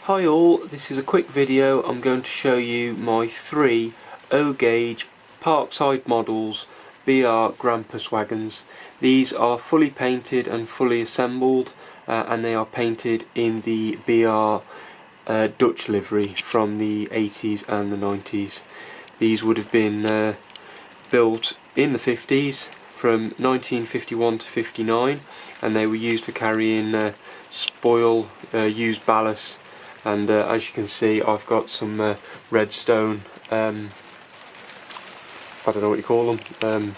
Hi all, this is a quick video. I'm going to show you my 3 O-gauge Parkside models BR Grampus wagons. These are fully painted and fully assembled and they are painted in the BR Dutch livery from the 80s and the 90s. These would have been built in the 50s from 1951 to 59 and they were used for carrying spoil, used ballast. And as you can see, I've got some redstone, I don't know what you call them,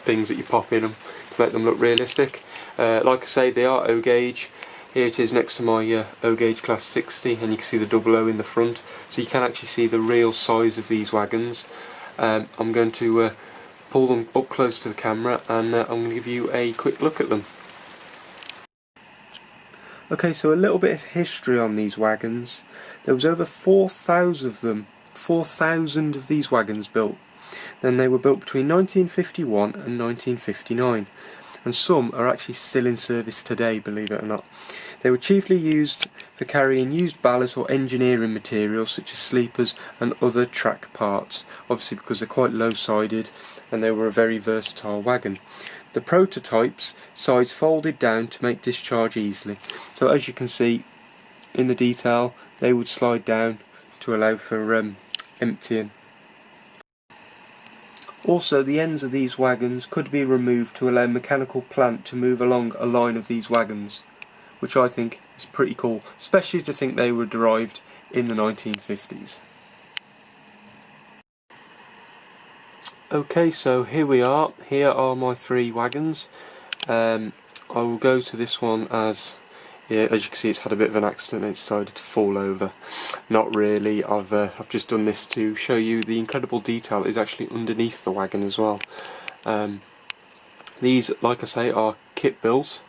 things that you pop in them to make them look realistic. Like I say, they are O-gauge. Here it is next to my O-gauge class 60, and you can see the double O in the front, so you can actually see the real size of these wagons. I'm going to pull them up close to the camera and I'm going to give you a quick look at them. Okay, so a little bit of history on these wagons. There was over 4,000 of them, 4,000 of these wagons built. Then they were built between 1951 and 1959, and some are actually still in service today, believe it or not. They were chiefly used for carrying used ballast or engineering materials such as sleepers and other track parts, obviously because they're quite low-sided and they were a very versatile wagon. The prototypes sides folded down to make discharge easily, so as you can see in the detail they would slide down to allow for emptying. Also, the ends of these wagons could be removed to allow mechanical plant to move along a line of these wagons, which I think is pretty cool, especially to think they were derived in the 1950s. Okay, so here we are. Here are my 3 wagons. I will go to this one as you can see, it's had a bit of an accident and it decided to fall over. Not really. I've just done this to show you the incredible detail that is actually underneath the wagon as well. These, like I say, are kit built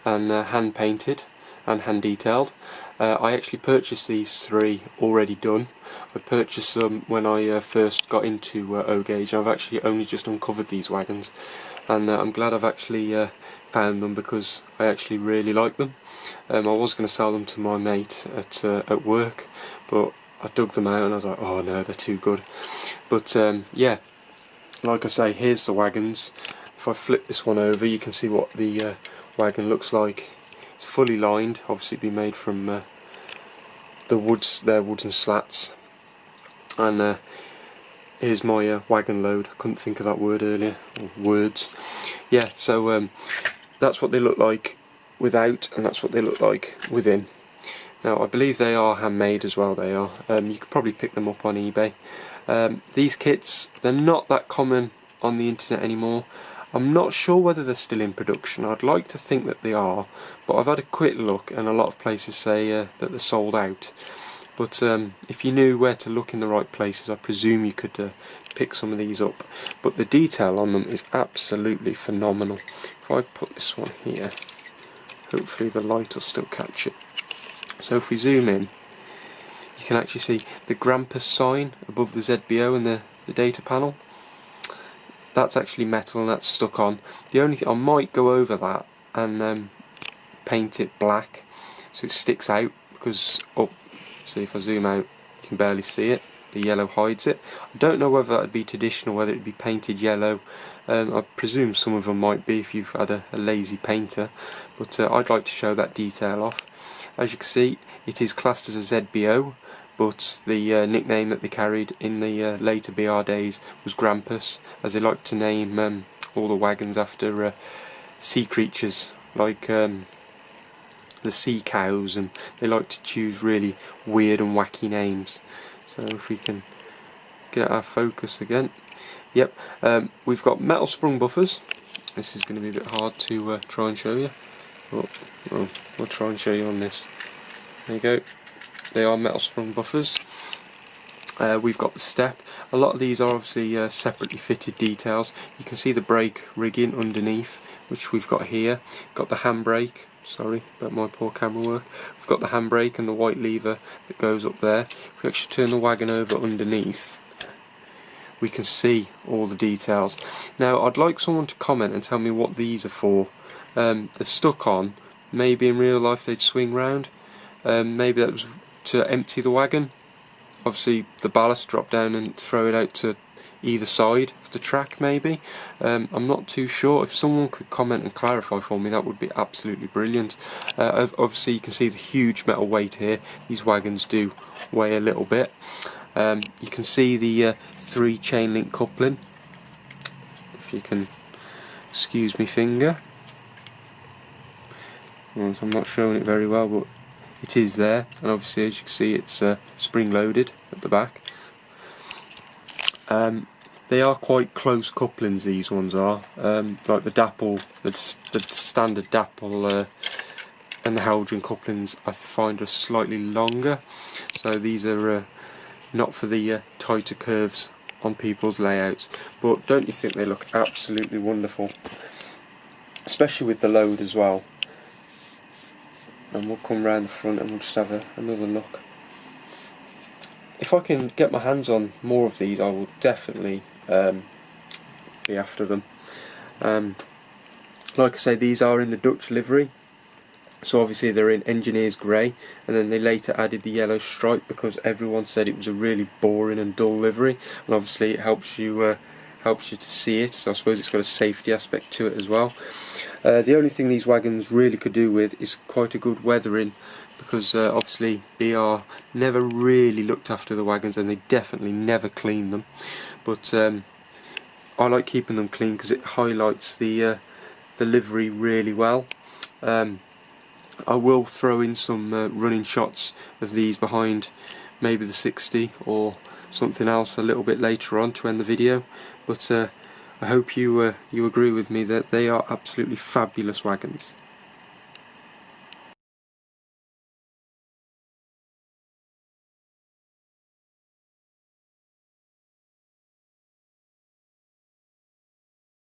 and hand painted and hand detailed. I actually purchased these 3 already done. I purchased them when I first got into O-gauge, and I've actually only just uncovered these wagons, and I'm glad I've actually found them because I actually really like them. I was going to sell them to my mate at work, but I dug them out and I was like, oh no, they're too good. But yeah, like I say, here's the wagons. If I flip this one over, you can see what the wagon looks like. It's fully lined, obviously been made from the woods, their wooden slats. And here's my wagon load. I couldn't think of that word earlier, or words. Yeah, so that's what they look like without, and that's what they look like within. Now, I believe they are handmade as well. They are. You could probably pick them up on eBay. These kits, they're not that common on the internet anymore. I'm not sure whether they're still in production. I'd like to think that they are, but I've had a quick look and a lot of places say that they're sold out. But if you knew where to look in the right places, I presume you could pick some of these up. But the detail on them is absolutely phenomenal. If I put this one here, hopefully the light will still catch it. So if we zoom in, you can actually see the Grampus sign above the ZBO and the data panel. That's actually metal and that's stuck on. The only thing, I might go over that and paint it black so it sticks out, because see, if I zoom out you can barely see it, the yellow hides it. I don't know whether that would be traditional, whether it would be painted yellow. I presume some of them might be if you've had a lazy painter, but I'd like to show that detail off. As you can see, it is classed as a ZBO, but the nickname that they carried in the later BR days was Grampus, as they liked to name all the wagons after sea creatures, like the sea cows, and they like to choose really weird and wacky names. So if we can get our focus again. Yep, we've got metal sprung buffers. This is going to be a bit hard to try and show you. Well, I'll try and show you on this. There you go. They are metal sprung buffers. We've got the step. A lot of these are obviously separately fitted details. You can see the brake rigging underneath, which we've got here. Got the handbrake. Sorry about my poor camera work. We've got the handbrake and the white lever that goes up there. If we actually turn the wagon over underneath, we can see all the details. Now, I'd like someone to comment and tell me what these are for. They're stuck on. Maybe in real life they'd swing round. Maybe that was to empty the wagon. Obviously the ballast, drop down and throw it out to either side of the track maybe. I'm not too sure. If someone could comment and clarify for me, that would be absolutely brilliant. Obviously you can see the huge metal weight here. These wagons do weigh a little bit. You can see the 3 chain link coupling, if you can excuse me finger. Well, I'm not showing it very well, but it is there, and obviously as you can see it's spring loaded at the back. They are quite close couplings, these ones are, like the Dapple, the standard Dapple and the Haldren couplings I find are slightly longer, so these are not for the tighter curves on people's layouts, but don't you think they look absolutely wonderful, especially with the load as well. And we'll come round the front and we'll just have another look. If I can get my hands on more of these, I will definitely be after them. Like I say, these are in the Dutch livery, so obviously they're in engineer's grey, and then they later added the yellow stripe because everyone said it was a really boring and dull livery, and obviously it helps you to see it, so I suppose it's got a safety aspect to it as well. The only thing these wagons really could do with is quite a good weathering, because obviously BR never really looked after the wagons and they definitely never cleaned them, but I like keeping them clean because it highlights the livery really well. I will throw in some running shots of these behind maybe the 60 or something else a little bit later on to end the video, but I hope you agree with me that they are absolutely fabulous wagons.